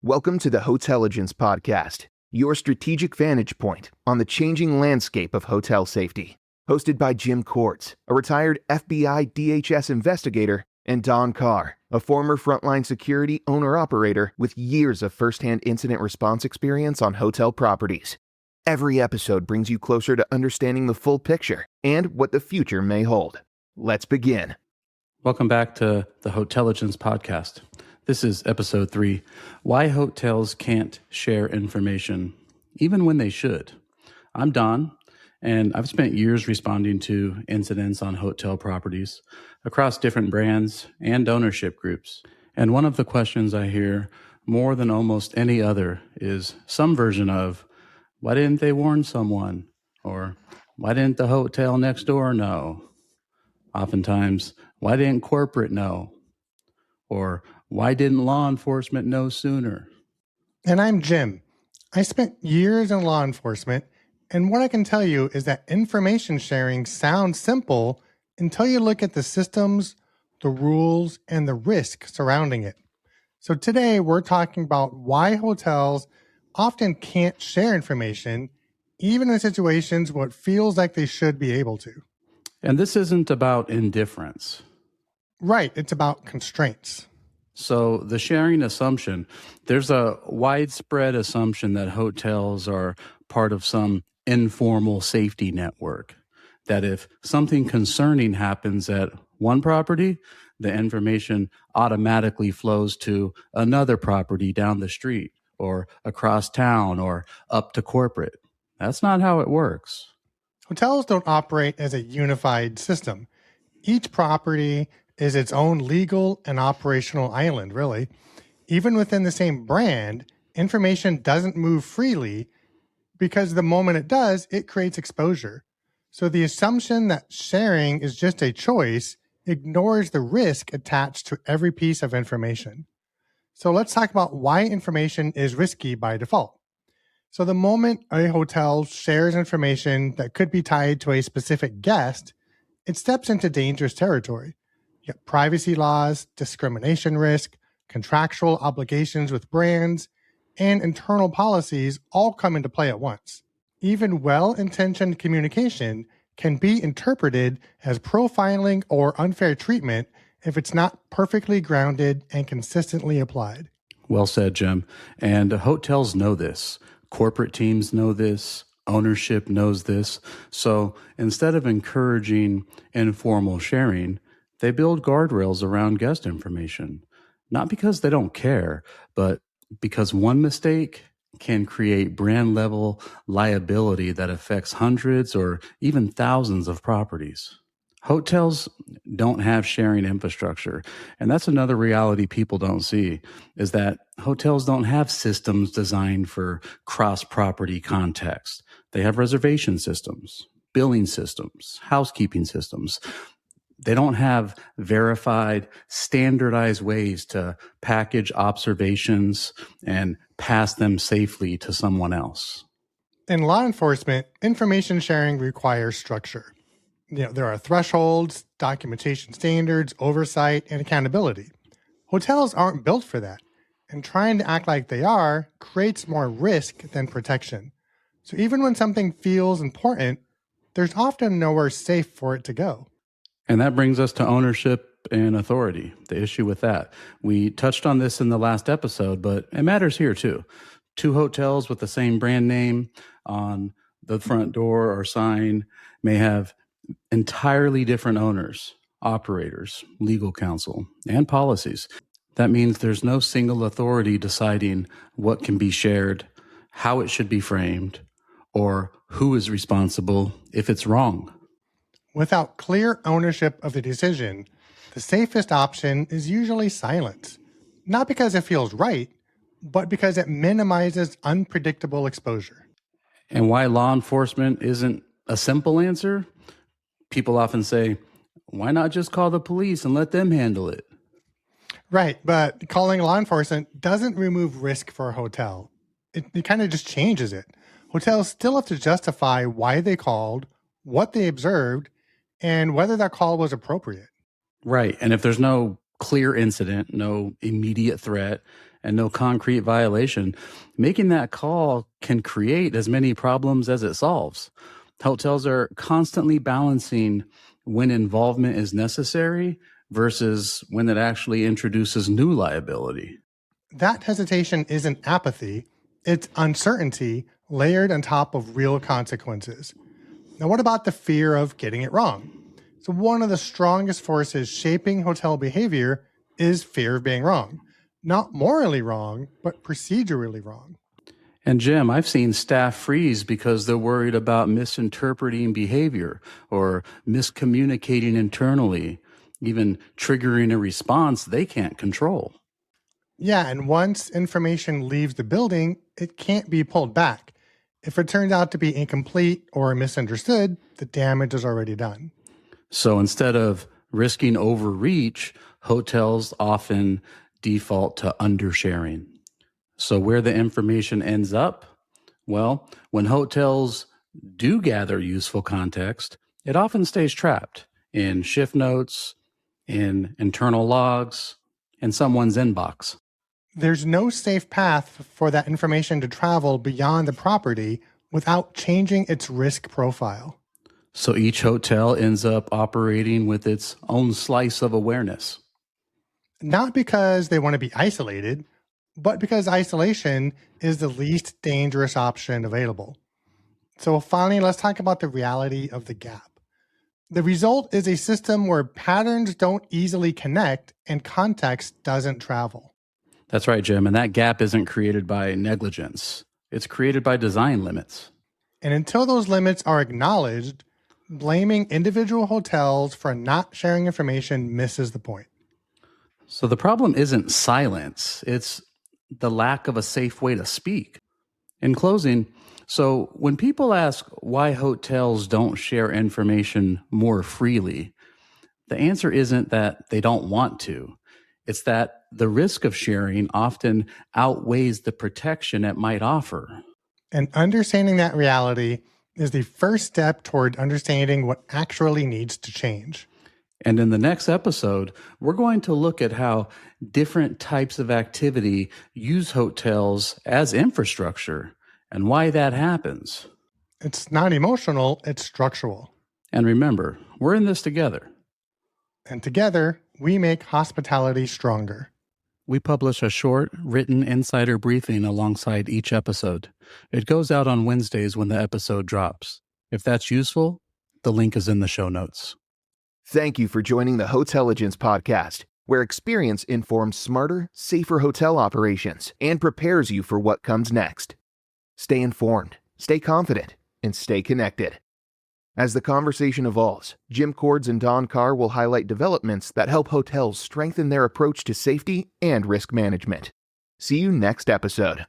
Welcome to the Hotelligence Podcast, your strategic vantage point on the changing landscape of hotel safety. Hosted by Jim Kortz, a retired FBI DHS investigator, and Don Carr, a former frontline security owner-operator with years of firsthand incident response experience on hotel properties. Every episode brings you closer to understanding the full picture and what the future may hold. Let's begin. Welcome back to the Hotelligence Podcast. This is episode 3, Why Hotels Can't Share Information, Even When They Should. I'm Don, and I've spent years responding to incidents on hotel properties across different brands and ownership groups. And one of the questions I hear more than almost any other is some version of, why didn't they warn someone? Or why didn't the hotel next door know? Oftentimes, why didn't corporate know? Or why didn't law enforcement know sooner? And I'm Jim. I spent years in law enforcement, and what I can tell you is that information sharing sounds simple until you look at the systems, the rules, and the risk surrounding it. So today we're talking about why hotels often can't share information, even in situations where it feels like they should be able to. And this isn't about indifference. Right, it's about constraints. So the sharing assumption, there's a widespread assumption that hotels are part of some informal safety network, that if something concerning happens at one property, the information automatically flows to another property down the street or across town or up to corporate. That's not how it works. Hotels don't operate as a unified system. Each property is its own legal and operational island, really. Even within the same brand, information doesn't move freely because the moment it does, it creates exposure. So the assumption that sharing is just a choice ignores the risk attached to every piece of information. So let's talk about why information is risky by default. So the moment a hotel shares information that could be tied to a specific guest, it steps into dangerous territory. You have privacy laws, discrimination risk, contractual obligations with brands, and internal policies all come into play at once. Even well-intentioned communication can be interpreted as profiling or unfair treatment if it's not perfectly grounded and consistently applied. Well said, Jim. And hotels know this. Corporate teams know this. Ownership knows this. So instead of encouraging informal sharing, they build guardrails around guest information, not because they don't care, but because one mistake can create brand-level liability that affects hundreds or even thousands of properties. Hotels don't have sharing infrastructure, and that's another reality people don't see, is that hotels don't have systems designed for cross-property context. They have reservation systems, billing systems, housekeeping systems. They don't have verified, standardized ways to package observations and pass them safely to someone else. In law enforcement, information sharing requires structure. There are thresholds, documentation standards, oversight, and accountability. Hotels aren't built for that, and trying to act like they are creates more risk than protection. So even when something feels important, there's often nowhere safe for it to go. And that brings us to ownership and authority, the issue with that. We touched on this in the last episode, but it matters here too. 2 hotels with the same brand name on the front door or sign may have entirely different owners, operators, legal counsel, and policies. That means there's no single authority deciding what can be shared, how it should be framed, or who is responsible if it's wrong. Without clear ownership of the decision, the safest option is usually silence. Not because it feels right, but because it minimizes unpredictable exposure. And why law enforcement isn't a simple answer? People often say, why not just call the police and let them handle it? Right, but calling law enforcement doesn't remove risk for a hotel. It kind of just changes it. Hotels still have to justify why they called, what they observed, and whether that call was appropriate. Right. And if there's no clear incident, no immediate threat, and no concrete violation, making that call can create as many problems as it solves. Hotels are constantly balancing when involvement is necessary versus when it actually introduces new liability. That hesitation isn't apathy, it's uncertainty layered on top of real consequences. Now, what about the fear of getting it wrong? So one of the strongest forces shaping hotel behavior is fear of being wrong. Not morally wrong, but procedurally wrong. And Jim, I've seen staff freeze because they're worried about misinterpreting behavior or miscommunicating internally, even triggering a response they can't control. Yeah, and once information leaves the building, it can't be pulled back. If it turns out to be incomplete or misunderstood, the damage is already done. So instead of risking overreach, hotels often default to undersharing. So where the information ends up? Well, when hotels do gather useful context, it often stays trapped in shift notes, in internal logs, in someone's inbox. There's no safe path for that information to travel beyond the property without changing its risk profile. So each hotel ends up operating with its own slice of awareness. Not because they want to be isolated, but because isolation is the least dangerous option available. So finally, let's talk about the reality of the gap. The result is a system where patterns don't easily connect and context doesn't travel. That's right, Jim. And that gap isn't created by negligence. It's created by design limits. And until those limits are acknowledged, blaming individual hotels for not sharing information misses the point. So the problem isn't silence. It's the lack of a safe way to speak. In closing, so when people ask why hotels don't share information more freely, the answer isn't that they don't want to. It's that the risk of sharing often outweighs the protection it might offer. And understanding that reality is the first step toward understanding what actually needs to change. And in the next episode, we're going to look at how different types of activity use hotels as infrastructure and why that happens. It's not emotional, it's structural. And remember, we're in this together. And together, we make hospitality stronger. We publish a short, written insider briefing alongside each episode. It goes out on Wednesdays when the episode drops. If that's useful, the link is in the show notes. Thank you for joining the Hotelligence Podcast, where experience informs smarter, safer hotel operations and prepares you for what comes next. Stay informed, stay confident, and stay connected. As the conversation evolves, Jim Cords and Don Carr will highlight developments that help hotels strengthen their approach to safety and risk management. See you next episode.